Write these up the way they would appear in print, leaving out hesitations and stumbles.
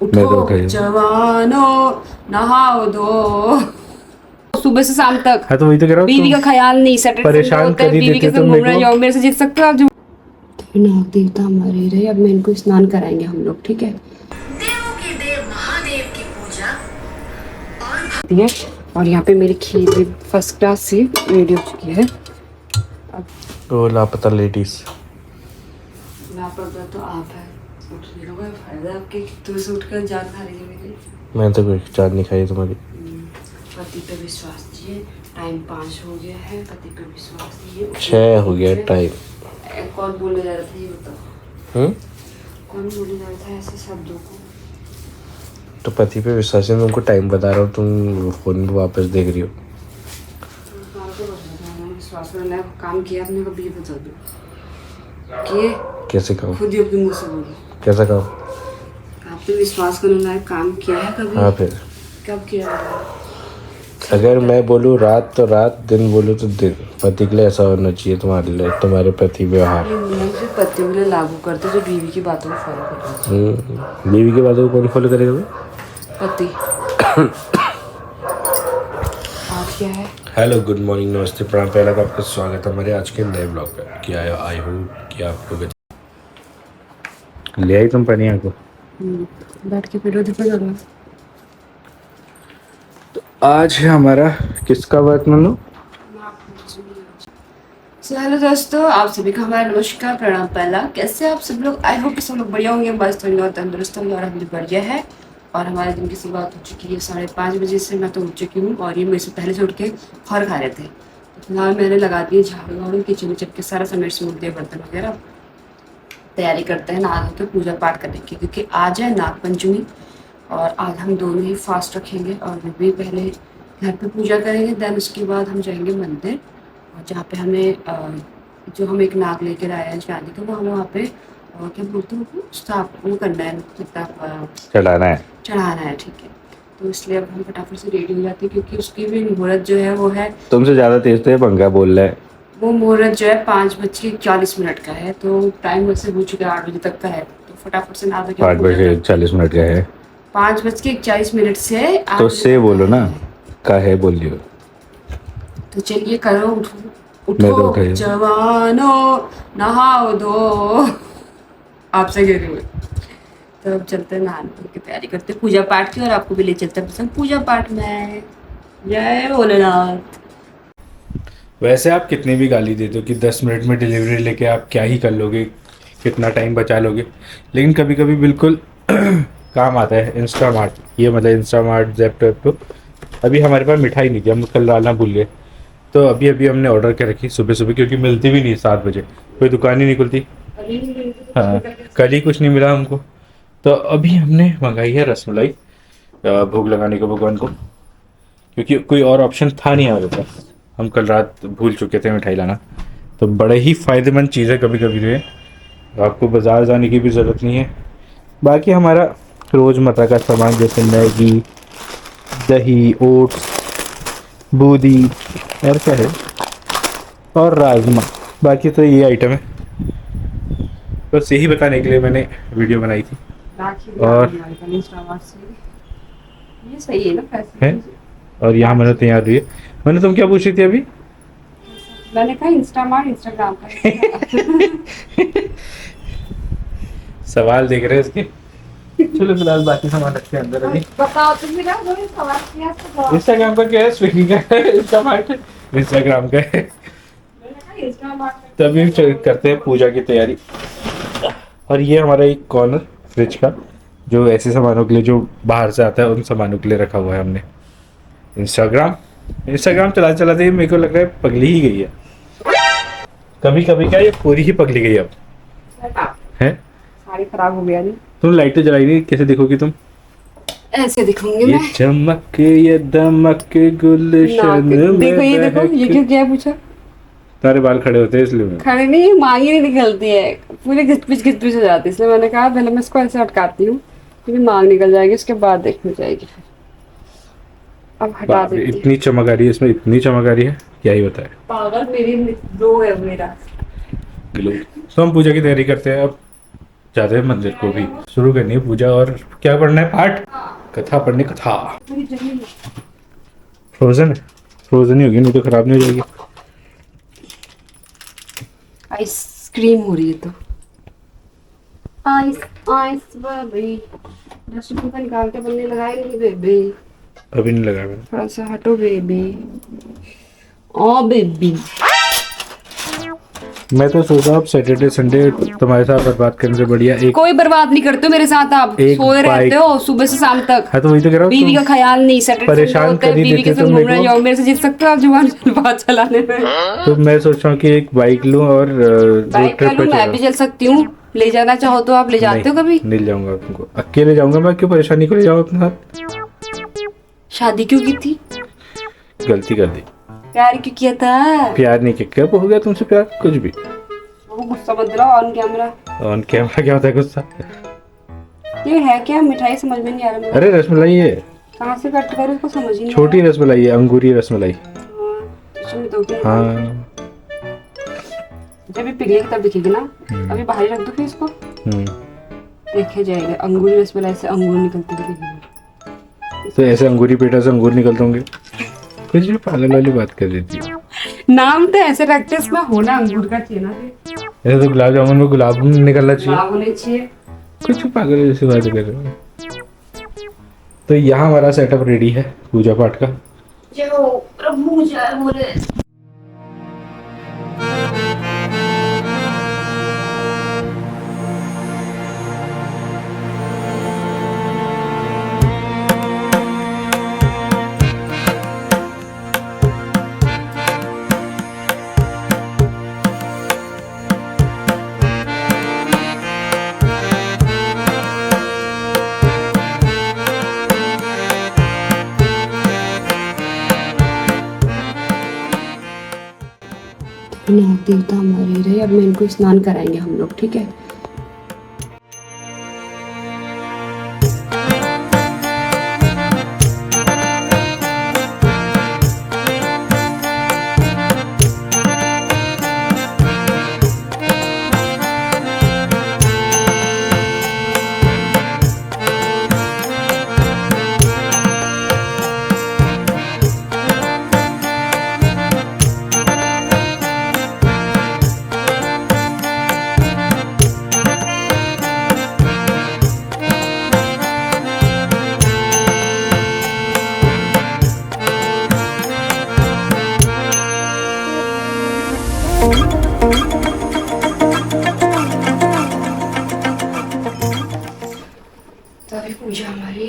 उठो जवानो, नहाओ धो। सुबह से शाम तक हाँ तो वही तो कह रहा हूँ, बीवी का ख्याल नहीं, सैटरडे परेशान कर ही बीवी देते के तुम संग मेरे घूमने को। जाओ, मेरे से जीत सकते हो आप? नाग देवता हमारे रहे, अब मैं इनको स्नान कराएंगे हम लोग, ठीक है? देवों के देव महादेव की पूजा और यहाँ पे मेरी खीर भी फर्स्ट क्लास से रेडी हो चुकी है। तो लापता लेडीज लापता तो आप है, उठने का कोई फायदा आपके? तुम से उठकर जान खा रही है मेरी। मैं तो कोई चाट नहीं खाई तुम्हारी। पति पे विश्वास दिए, टाइम 5 हो गया है, पति पे विश्वास दिए। 6 हो गया टाइम। कौन बोलने जा रहा था ये बताओ? कौन बोलने जा रहा था ऐसे शब्दों को? तो पति पे विश्वास है, तुमको टाइम बता रहा हूँ, तुम फोन पे वापस देख रही हो। विश्वास करने काम किया आपने, कभी ये बता दो कि कैसे कहो? खुद ही अपने मुंह से बोलो। कैसा कहो? आपने विश्वास करने लायक काम किया है कभी? हाँ फिर कब किया है? अगर मैं बोलूँ रात तो रात, दिन बोलूँ तो दिन। पति के लिए ऐसा होना चाहिए तुम्हारे लिए, तुम्हारे प्रति व्यवहार। ये नियम सिर्फ पतियों के लिए लागू करते जो बीवी की बातों को फॉलो करते हैं। बीवी की बातों को कौन फॉलो करेगा भाई? पति। आज क्या है? हेलो, गुड मॉर्निंग, नमस्ते, प्रणाम, पहला का आपका स्वागत है हमारे आज के नए ब्लॉग पे। क्या है, आई होप कि आपको ले आई तुम पनिया को। बैठ के पीलो दिखा जा रहा। तो आज है हमारा किसका व्रत मानो? हेलो दोस्तों, आप सभी का हमारा नमस्कार, प्रणाम, पहला। कैसे आप सब लोग? आई होप कि सब लोग बढ़िया होंगे, बस थोड़ी और तंदुरुस्त होंगे और हम भी बढ़िया है। और हमारे दिन की शुरुआत हो चुकी है 5:30 बजे से। मैं तो उठ चुकी हूँ और ये मेरे से पहले से उठ के खौर खा रहे थे। तो फिलहाल मैंने लगा दिए झाड़ू वाड़ू, किचन विचन के सारा समेट सूट दिया, बर्तन वगैरह। तैयारी करते हैं नहा धो के पूजा पाठ करने की, क्योंकि आज है नाग पंचमी और आज हम दोनों ही फास्ट रखेंगे। और वो भी पहले घर पे पूजा करेंगे, देन उसके बाद हम जाएंगे मंदिर, और जहाँ पे हमें जो हम एक नाग लेकर आए हैं चांदी का, वो हमें वहाँ पे क्या बोलते हैं स्थापना करना है, मतलब चढ़ाना है, ठीक है? तो इसलिए अब हम फटाफट से रेडी हो जाते हैं, क्योंकि उसकी भी मुहूर्त जो है वो है। तुमसे ज्यादा तेज तो ये पंखा बोल रहा है। वो मुहूर्त जो है 5:40 का है, तो टाइम वैसे हो चुका है 8 बजे तक का है। तो फटाफट से ना दो। 8:40 का है। 5:41 से तो से बोलो ना, का है बोल लियो। तो चलिए करो, मैं तो उठो जवानो, नहाओ धो। आपसे कह रही हूँ। तो अब चलते हैं नहाने की तैयारी करते, पूजा पाठ की, और आपको भी ले चलते हैं पसंद पूजा पाठ में। जय भोलेनाथ। वैसे आप कितनी भी गाली दे दो कि 10 मिनट में डिलीवरी लेके आप क्या ही कर लोगे, कितना टाइम बचा लोगे, लेकिन कभी कभी बिल्कुल काम आता है इंस्टामार्ट। ये मतलब इंस्टामार्ट, ज़ेप्टो। अभी हमारे पास मिठाई नहीं थी, हम कल डालना भूल गए, तो अभी हमने ऑर्डर कर रखी सुबह सुबह, क्योंकि मिलती भी नहीं 7 बजे, कोई दुकान ही नहीं खुलती। हाँ, कल ही कुछ नहीं मिला हमको, तो अभी हमने मंगाई है रसमलाई भोग लगाने को भगवान को, क्योंकि कोई और ऑप्शन था नहीं हमारे पास। हम कल रात भूल चुके थे मिठाई लाना। तो बड़े ही फ़ायदेमंद चीज़ है कभी कभी, तो आपको बाज़ार जाने की भी ज़रूरत नहीं है। बाकी हमारा रोज़मर्रा का सामान जैसे मैगी, दही, ओट्स, बूंदी और क्या है, और राजमा, बाकी तो ये आइटम है। बस यही बताने के लिए मैंने वीडियो बनाई थी। और ये सही है ना है, और यहाँ मैंने तैयार हुई है। मैंने, तुम क्या पूछ रही थी अभी? मैंने कहा इंस्टाग्राम का। सवाल देख रहे हैं इसके। चलो फिलहाल बाकी सामान रखते हैं अंदर अभी। बताओ तुम भी ना, सवाल किया तो इंस्टाग्राम का क्या है, स्विगी का है, इंस्टाग्राम का है। तभी करते हैं पूजा की तैयारी। और ये हमारा एक कॉर्नर फ्रिज का, जो ऐसे सामानों के लिए जो बाहर से आता है उन सामानों के लिए रखा हुआ है हमने। इंस्टाग्राम चलाते मेरे को लग रहा है पगली ही गई है। कभी कभी क्या ये पूरी ही पगली गई अब है। साड़ी खराब हो गया नहीं। तुम लाइटें जलाई नहीं, कैसे दिखोगी तुम? ऐसे दिखूंगी ये मैं। चमक ये दमक गुलशन में देखो ये क्यों क्या पूछा? तारे बाल खड़े होते हैं इसलिए। खड़े नहीं, मांग ही नहीं निकलती है, पूरी घिच पिच हो जाती है, इसलिए मैंने कहा पहले मैं इसको ऐसे अटकाती हूँ, फिर मांग निकल जाएगी, उसके बाद देखनी जाएगी। अब हटा देती हूँ। इतनी चमक आ रही है इसमें, इतनी चमक आ रही है, क्या ही बताए। पागल, मेरी ग्लो है मेरा। ग्लो। तो हम पूजा की तैयारी करते हैं अब। जाते हैं मंदिर को भी। शुरू करनी है पूजा और क्या पढ़ना है? पाठ, कथा पढ़नी, कथा। फ्रोजन है, फ्रोजन ही होगी, नहीं तो खराब नहीं हो जाएगी। आइसक्रीम हो रही है तो आइस आइस बेबी डस्टबिन का निकाल के बनने लगाएंगे बेबी। अभी नहीं लगा मैंने। थोड़ा सा हटो बेबी। ओ बेबी मैं तो सोचा अब सैटरडे संडे तुम्हारे साथ बर्बाद करने से बढ़िया एक। कोई बर्बाद नहीं करते हो मेरे साथ, आप एक सोए रहते बाइक- हो सुबह से शाम तक। हाँ तो वही तो कह रहा हूँ, बीवी का तुम ख्याल नहीं, सैटरडे परेशान होता है कर ही बीवी के देते संग तुम घूमने मेरे को। जाओ। मेरे से जीत सकते हो आप जुबान बात चलाने में। तो मैं सोच रहा हूँ कि एक बाइक लूँ और रोड बाइक ट्रिप का पे लूं, मैं भी चल सकती हूँ। ले जाना चाहो तो आप ले जाते हो कभी? नहीं ले जाऊंगा तुमको, अकेले जाऊंगा मैं, क्यों परेशानी को ले जाऊँ अपने साथ। शादी क्यों की थी? गलती कर दी, प्यार क्यों किया था? प्यार नहीं किया। कब हो गया तुमसे प्यार? कुछ भी। वो गुस्सा मत दिलाओ ऑन कैमरा। ऑन कैमरा क्या होता है गुस्सा? ये है क्या? मिठाई समझ में नहीं आ रहा मेरे। अरे रसमलाई है, कहाँ से कट करूँ उसको समझ ही नहीं आ छोटी रसमलाई है, अंगूरी रसमलाई। रहा। इसमें दो तीन हाँ। जब ये पिघले तब दिखेगी ना। अभी बाहर ही रख दो फिर इसको, देखे जाएगा। अंगूरी रसमलाई से अंगूर निकलते हुए दिखेंगे। तो ऐसे अंगूरी पेटा से अंगूर निकलते होंगे? कुछ भी पागल वाली बात कर देती है। नाम तो ऐसे रखते, इसमें होना अंगूर का चाहिए ना। ऐसे तो गुलाब जामुन में गुलाब निकलना चाहिए। नाम होने चाहिए। कुछ भी पागल जैसी बात कर रहे हो। तो यहाँ हमारा सेटअप रेडी है पूजा पाठ का। जो प्रभु जय बोले। नाग देवता हमारे रहे, अब मैं इनको स्नान कराएंगे हम लोग, ठीक है? तो अभी पूजा हमारी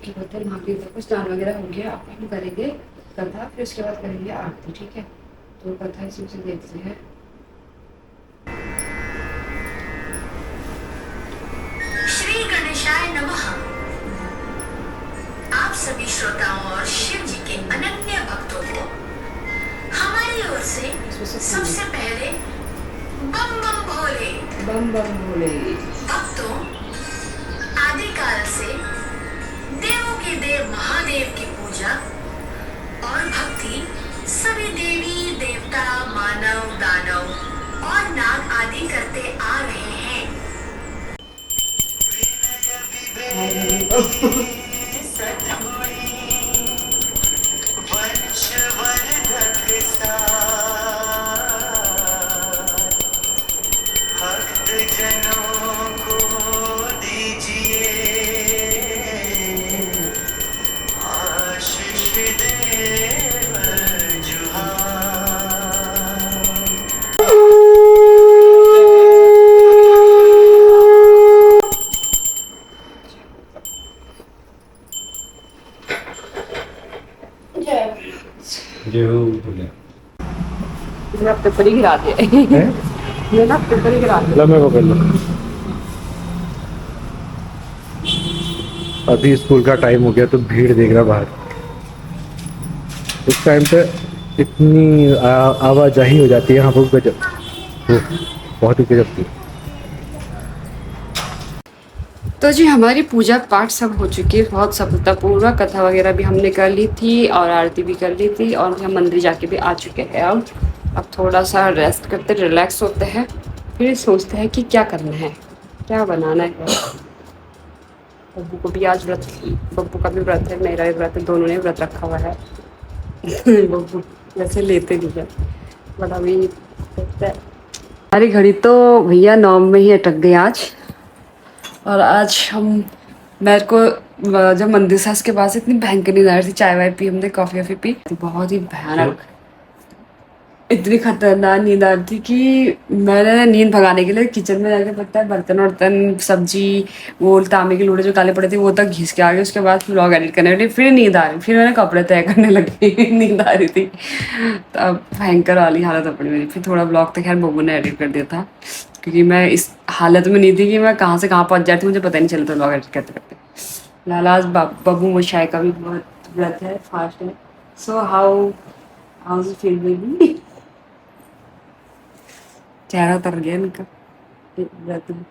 की बोतल नाग देवता को स्नान वगैरह हो गया। अब हम करेंगे कथा, फिर उसके बाद करेंगे आरती, ठीक है? तो कथा इसमें से देखते हैं। श्री गणेशाय नमः। आप सभी श्रोताओं और शिव जी के अनन्य भक्तों को हमारी ओर से सबसे पहले बम बम भोले। बम बम भोले। भक्तों, आदिकाल से देवों के देव महादेव की पूजा और भक्ति सभी देवी देवता, मानव, दानव और नाग आदि करते आ रहे हैं। भक्तजनों को दीजिए आशीष देव जुहार। जय हो बोले। मैंने अब पेपर ही गिरा दिया। मैंने अब पेपर ही गिरा दिया। लो मैं पकड़ लो। अभी स्कूल का टाइम हो गया तो भीड़ देख रहा बाहर। इस टाइम पे इतनी आवाजाही हो जाती है यहाँ पर, गजब, बहुत ही गजब की। तो जी हमारी पूजा पाठ सब हो चुकी है बहुत सफलतापूर्वक। कथा वगैरह भी हमने कर ली थी और आरती भी कर ली थी और हम मंदिर जाके भी आ चुके हैं। अब थोड़ा सा रेस्ट करते, रिलैक्स होते हैं, फिर सोचते हैं कि क्या करना है। क्या बनाना है। बब्बू को भी आज व्रत, बब्बू का भी व्रत है, मेरा भी व्रत है, दोनों ने व्रत रखा हुआ है। बब्बू वैसे लेते नहीं है, बट अभी देखते हैं। हमारी घड़ी तो भैया 9 में ही अटक गई आज। और आज हम, मेरे को जब मंदिर सास के पास इतनी भयंकर नींद आ रही थी, चाय वाय पी हमने, कॉफ़ी वॉफ़ी पी, बहुत ही भयानक, इतनी खतरनाक नींद आ रही थी कि मैंने नींद भगाने के लिए किचन में जाके पता है बर्तन वर्तन सब्जी वो तांबे के लोटे जो काले पड़े थे वो तक घिस के आ गए। उसके बाद व्लॉग एडिट करने लगी, फिर नींद आ रही, फिर मैंने कपड़े तय करने लगी, नींद आ रही थी। तब भयंकर वाली हालत अपनी मेरी। फिर थोड़ा ब्लॉग तो खैर बब्बू ने एडिट कर दिया था, क्योंकि मैं इस हालत में नहीं थी कि मैं कहाँ से कहाँ पहुँच जाती, मुझे पता नहीं चलता ब्लॉग एडिट करते करते। फिलहाल आज बब्बू मुशाई का भी बहुत व्रत है, फास्ट है। So how feel baby? चेहरा उतर गया इनका व्रत में।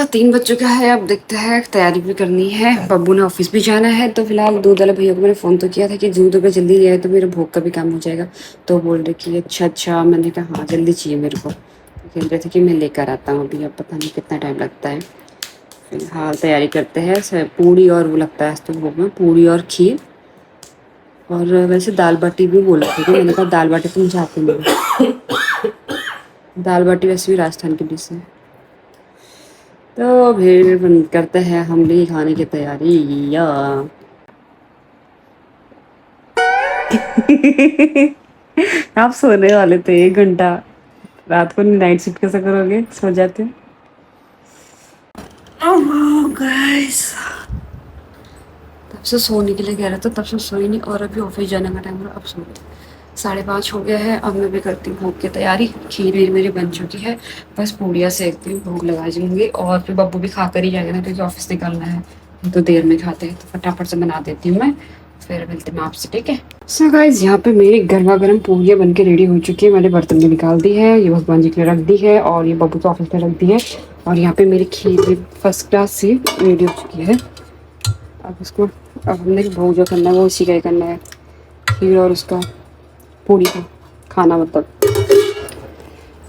3 बज चुका है, अब देखते हैं, तैयारी भी करनी है, बब्बू ने ऑफिस भी जाना है। तो फिलहाल दूध वाले भैया को मैंने फ़ोन तो किया था कि दूध पे जल्दी ले आए तो मेरे भोग का भी काम हो जाएगा। तो बोल रहे कि अच्छा। मैंने कहा हाँ जल्दी चाहिए मेरे को। तो कह रहे थे कि मैं लेकर आता हूँ अभी, अब पता नहीं कितना टाइम लगता है। फिलहाल तैयारी करते हैं, पूड़ी और वो लगता है तो भोग में पूड़ी और खीर, और वैसे दाल बाटी भी बोल रहे थे। मैंने कहा दाल बाटी तो मुझे आती नहीं, दाल बाटी वैसे भी राजस्थान की डिश है। तो फिर करते हैं हम भी खाने की तैयारी या आप सोने वाले थे 1 घंटा, रात को नाइट शिफ्ट कैसे करोगे, सो जाते हो। गाइस तब से सोने के लिए कह रहा था, तब से सोई नहीं, और अभी ऑफिस जाने का टाइम हो रहा, अब सो गए। 5:30 हो गया है। अब मैं भी करती हूँ भोग की तैयारी। खीर वीर मेरी बन चुकी है, बस पूड़ियाँ सेकती हूँ, भोग लगा जाऊँगी। और फिर बब्बू भी खा कर ही जाएगा ना, क्योंकि ऑफिस निकलना है, तो देर में खाते हैं, तो फटाफट से बना देती हूँ मैं, फिर मिलते हैं आपसे, ठीक है। सो गाइस यहाँ पे मेरी गर्मा गर्म पूड़ियाँ बन के रेडी हो चुकी है। मैंने बर्तन में निकाल दी है, ये भगवान जी के लिए रख दी है, और ये बब्बू के ऑफिस में रख दी है। और यहाँ पे मेरी खीर भी फर्स्ट क्लास से रेडी हो चुकी है। अब उसको, अब हमने भोग जो करना है वो इसी का ही करना है, खीर और उसका पूड़ी का खाना मतलब।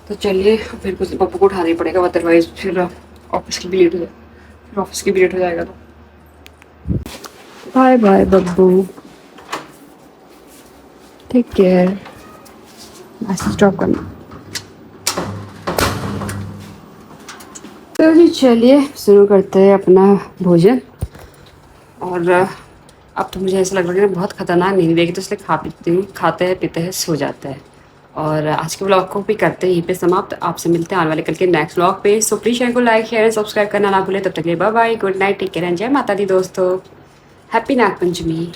तो चलिए फिर कुछ बब्बू को उठाना ही पड़ेगा, अदरवाइज फिर ऑफिस की भी लेट हो जाए, फिर ऑफिस की भी लेट हो जाएगा। तो bye bye Babbu, take care, message drop करना। तो जी चलिए शुरू करते हैं अपना भोजन। और अब तो मुझे ऐसा लग रहा है बहुत खतरनाक नींद देगी, तो इसलिए खा पीती हूँ, खाते हैं पीते हैं सो जाते हैं। और आज के ब्लॉग को भी करते हैं यहीं पे समाप्त। आपसे मिलते हैं आने वाले कल के नेक्स्ट ब्लॉग पे। सो प्लीज़ चैनल को लाइक शेयर एंड सब्सक्राइब करना ना भूलें। तब तक के लिए bye bye, good night, take care and जय माता दी दोस्तों, हैप्पी नाग पंचमी।